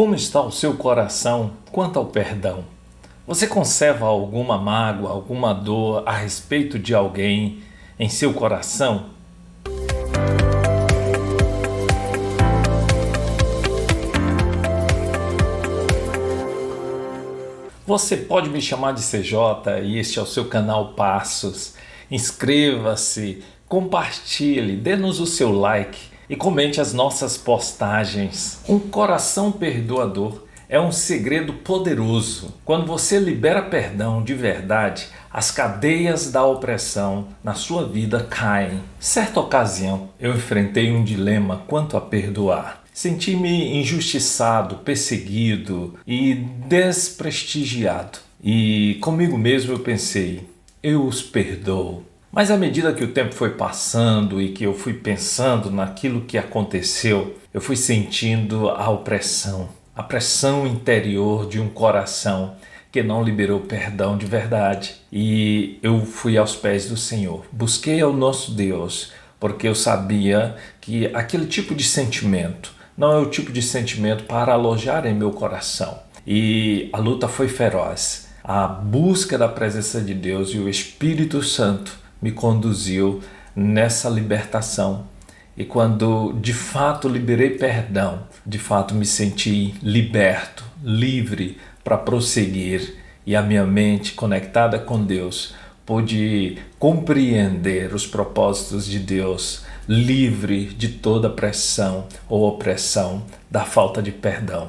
Como está o seu coração quanto ao perdão? Você conserva alguma mágoa, alguma dor a respeito de alguém em seu coração? Você pode me chamar de CJ e este é o seu canal Passos. Inscreva-se, compartilhe, dê-nos o seu like e comente as nossas postagens. Um coração perdoador é um segredo poderoso. Quando você libera perdão de verdade, as cadeias da opressão na sua vida caem. Certa ocasião, eu enfrentei um dilema quanto a perdoar. Senti-me injustiçado, perseguido e desprestigiado. E comigo mesmo eu pensei, eu os perdoo. Mas à medida que o tempo foi passando e que eu fui pensando naquilo que aconteceu, eu fui sentindo a opressão, a pressão interior de um coração que não liberou perdão de verdade. E eu fui aos pés do Senhor, busquei ao nosso Deus, porque eu sabia que aquele tipo de sentimento não é o tipo de sentimento para alojar em meu coração. E a luta foi feroz. A busca da presença de Deus e o Espírito Santo me conduziu nessa libertação. E quando de fato liberei perdão, de fato me senti liberto, livre para prosseguir. E a minha mente conectada com Deus pôde compreender os propósitos de Deus, livre de toda pressão ou opressão da falta de perdão.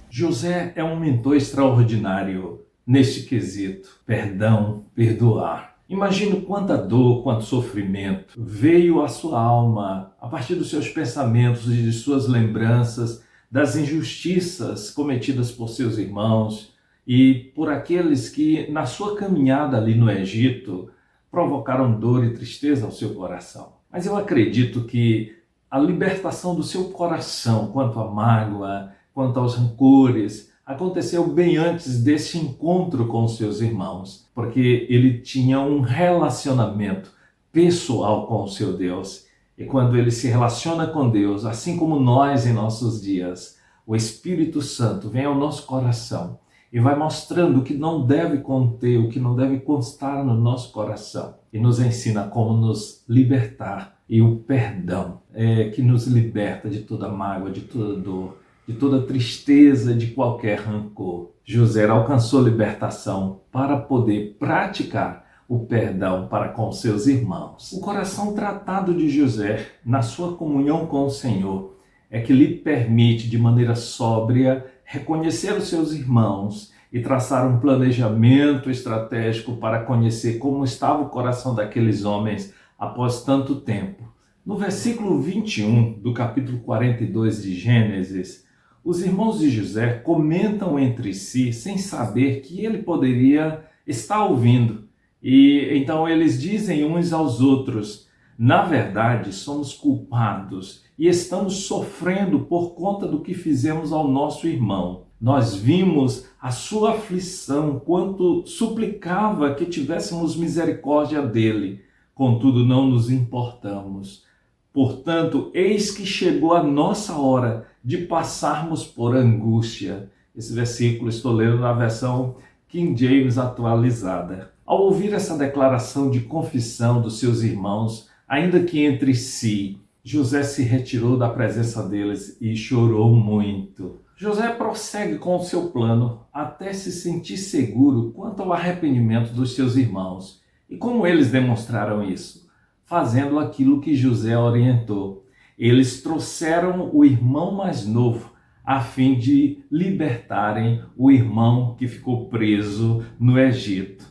José é um mentor extraordinário neste quesito, perdão, perdoar. Imagino quanta dor, quanto sofrimento veio à sua alma a partir dos seus pensamentos e de suas lembranças, das injustiças cometidas por seus irmãos e por aqueles que, na sua caminhada ali no Egito, provocaram dor e tristeza ao seu coração. Mas eu acredito que a libertação do seu coração quanto à mágoa, quanto aos rancores, aconteceu bem antes desse encontro com os seus irmãos, porque ele tinha um relacionamento pessoal com o seu Deus. E quando ele se relaciona com Deus, assim como nós em nossos dias, o Espírito Santo vem ao nosso coração e vai mostrando o que não deve conter, o que não deve constar no nosso coração. E nos ensina como nos libertar. E o perdão é que nos liberta de toda mágoa, de toda dor, de toda tristeza, de qualquer rancor. José alcançou libertação para poder praticar o perdão para com seus irmãos. O coração tratado de José, na sua comunhão com o Senhor, é que lhe permite, de maneira sóbria, reconhecer os seus irmãos e traçar um planejamento estratégico para conhecer como estava o coração daqueles homens após tanto tempo. No versículo 21 do capítulo 42 de Gênesis, os irmãos de José comentam entre si sem saber que ele poderia estar ouvindo. E então eles dizem uns aos outros, na verdade somos culpados e estamos sofrendo por conta do que fizemos ao nosso irmão. Nós vimos a sua aflição quanto suplicava que tivéssemos misericórdia dele, contudo não nos importamos. Portanto, eis que chegou a nossa hora de passarmos por angústia. Esse versículo estou lendo na versão King James atualizada. Ao ouvir essa declaração de confissão dos seus irmãos, ainda que entre si, José se retirou da presença deles e chorou muito. José prossegue com o seu plano até se sentir seguro quanto ao arrependimento dos seus irmãos. E como eles demonstraram isso? Fazendo aquilo que José orientou. Eles trouxeram o irmão mais novo a fim de libertarem o irmão que ficou preso no Egito.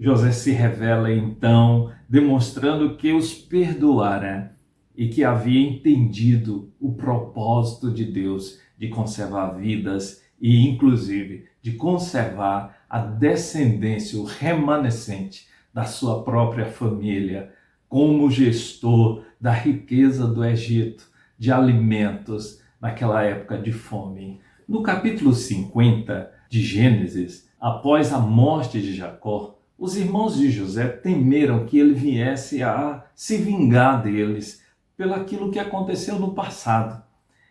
José se revela então, demonstrando que os perdoara e que havia entendido o propósito de Deus de conservar vidas e, inclusive, de conservar a descendência, o remanescente da sua própria família, como gestor da riqueza do Egito, de alimentos naquela época de fome. No capítulo 50 de Gênesis, após a morte de Jacó, os irmãos de José temeram que ele viesse a se vingar deles pelo aquilo que aconteceu no passado.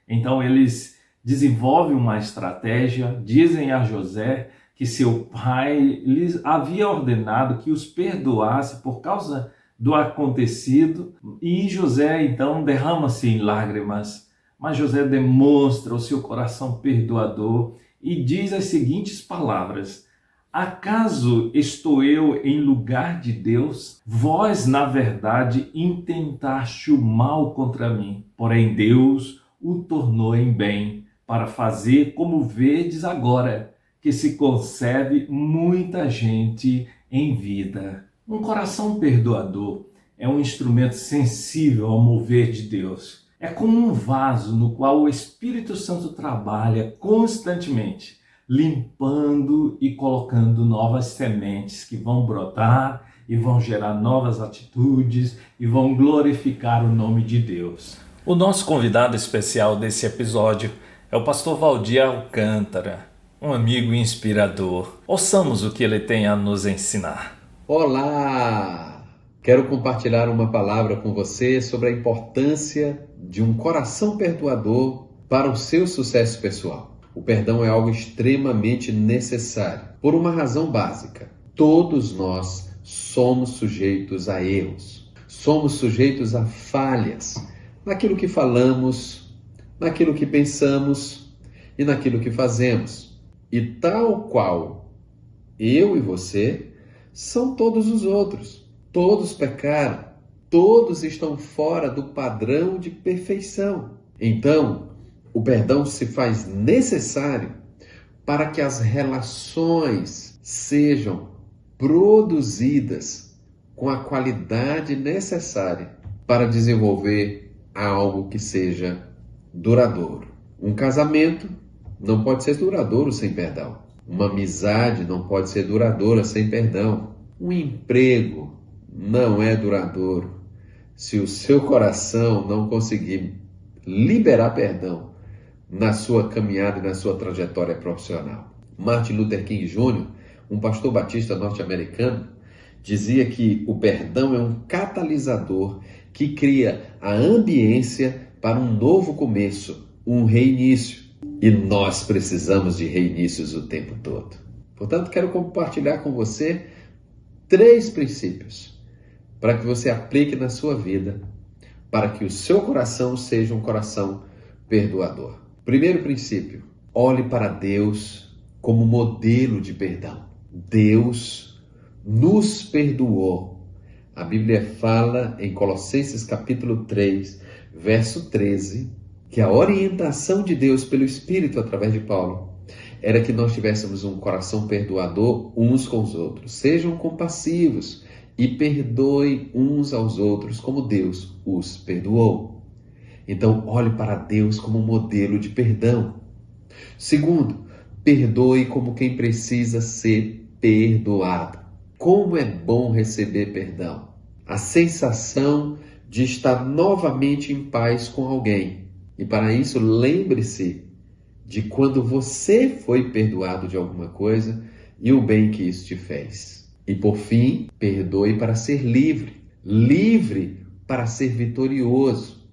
Então eles desenvolve uma estratégia, dizem a José que seu pai lhes havia ordenado que os perdoasse por causa do acontecido, e José então derrama-se em lágrimas, mas José demonstra o seu coração perdoador e diz as seguintes palavras: acaso estou eu em lugar de Deus? Vós, na verdade, intentaste o mal contra mim, porém Deus o tornou em bem, para fazer como vedes agora, que se concebe muita gente em vida. Um coração perdoador é um instrumento sensível ao mover de Deus. É como um vaso no qual o Espírito Santo trabalha constantemente, limpando e colocando novas sementes que vão brotar e vão gerar novas atitudes e vão glorificar o nome de Deus. O nosso convidado especial desse episódio é o pastor Valdir Alcântara, um amigo inspirador. Ouçamos o que ele tem a nos ensinar. Olá! Quero compartilhar uma palavra com você sobre a importância de um coração perdoador para o seu sucesso pessoal. O perdão é algo extremamente necessário, por uma razão básica. Todos nós somos sujeitos a erros, somos sujeitos a falhas naquilo que falamos, naquilo que pensamos e naquilo que fazemos. E tal qual eu e você, são todos os outros. Todos pecaram, todos estão fora do padrão de perfeição. Então, o perdão se faz necessário para que as relações sejam produzidas com a qualidade necessária para desenvolver algo que seja duradouro. Um casamento não pode ser duradouro sem perdão. Uma amizade não pode ser duradoura sem perdão. Um emprego não é duradouro se o seu coração não conseguir liberar perdão na sua caminhada e na sua trajetória profissional. Martin Luther King Jr., um pastor batista norte-americano, dizia que o perdão é um catalisador que cria a ambiência para um novo começo, um reinício. E nós precisamos de reinícios o tempo todo. Portanto, quero compartilhar com você 3 princípios para que você aplique na sua vida, para que o seu coração seja um coração perdoador. Primeiro princípio: olhe para Deus como modelo de perdão. Deus nos perdoou. A Bíblia fala em Colossenses capítulo 3, verso 13, que a orientação de Deus pelo Espírito através de Paulo era que nós tivéssemos um coração perdoador uns com os outros. Sejam compassivos e perdoem uns aos outros como Deus os perdoou. Então, olhe para Deus como modelo de perdão. Segundo, perdoe como quem precisa ser perdoado. Como é bom receber perdão. A sensação de estar novamente em paz com alguém. E para isso, lembre-se de quando você foi perdoado de alguma coisa e o bem que isso te fez. E por fim, perdoe para ser livre. Livre para ser vitorioso.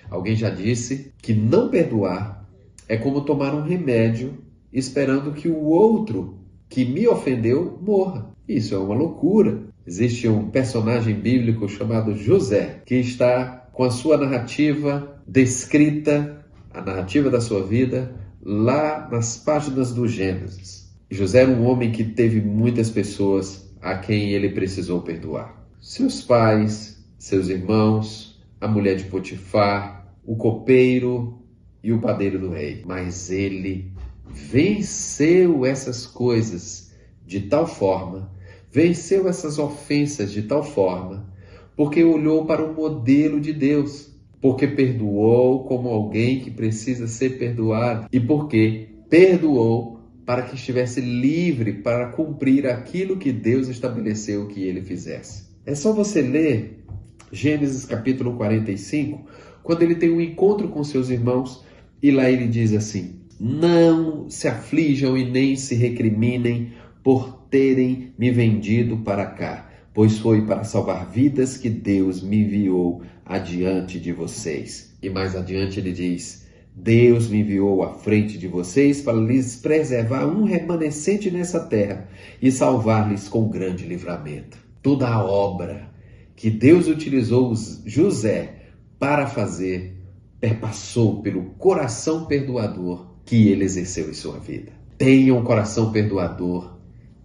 Alguém já disse que não perdoar é como tomar um remédio esperando que o outro que me ofendeu morra. Isso é uma loucura. Existe um personagem bíblico chamado José, que está com a sua narrativa descrita, a narrativa da sua vida, lá nas páginas do Gênesis. José era um homem que teve muitas pessoas a quem ele precisou perdoar. Seus pais, seus irmãos, a mulher de Potifar, o copeiro e o padeiro do rei. Mas ele venceu essas coisas de tal forma, venceu essas ofensas de tal forma, porque olhou para o modelo de Deus, porque perdoou como alguém que precisa ser perdoado e porque perdoou para que estivesse livre para cumprir aquilo que Deus estabeleceu que ele fizesse. É só você ler Gênesis capítulo 45, quando ele tem um encontro com seus irmãos e lá ele diz assim: não se aflijam e nem se recriminem por terem me vendido para cá, pois foi para salvar vidas que Deus me enviou adiante de vocês. E mais adiante ele diz: Deus me enviou à frente de vocês para lhes preservar um remanescente nessa terra e salvar-lhes com grande livramento. Toda a obra que Deus utilizou José para fazer perpassou pelo coração perdoador que ele exerceu em sua vida. Tenha um coração perdoador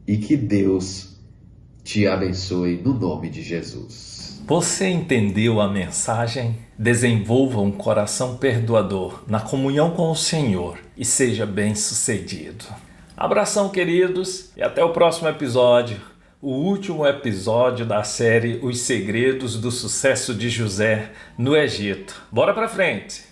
e que Deus te abençoe no nome de Jesus. Você entendeu a mensagem? Desenvolva um coração perdoador na comunhão com o Senhor e seja bem-sucedido. Abração, queridos, e até o próximo episódio. O último episódio da série Os Segredos do Sucesso de José no Egito. Bora pra frente!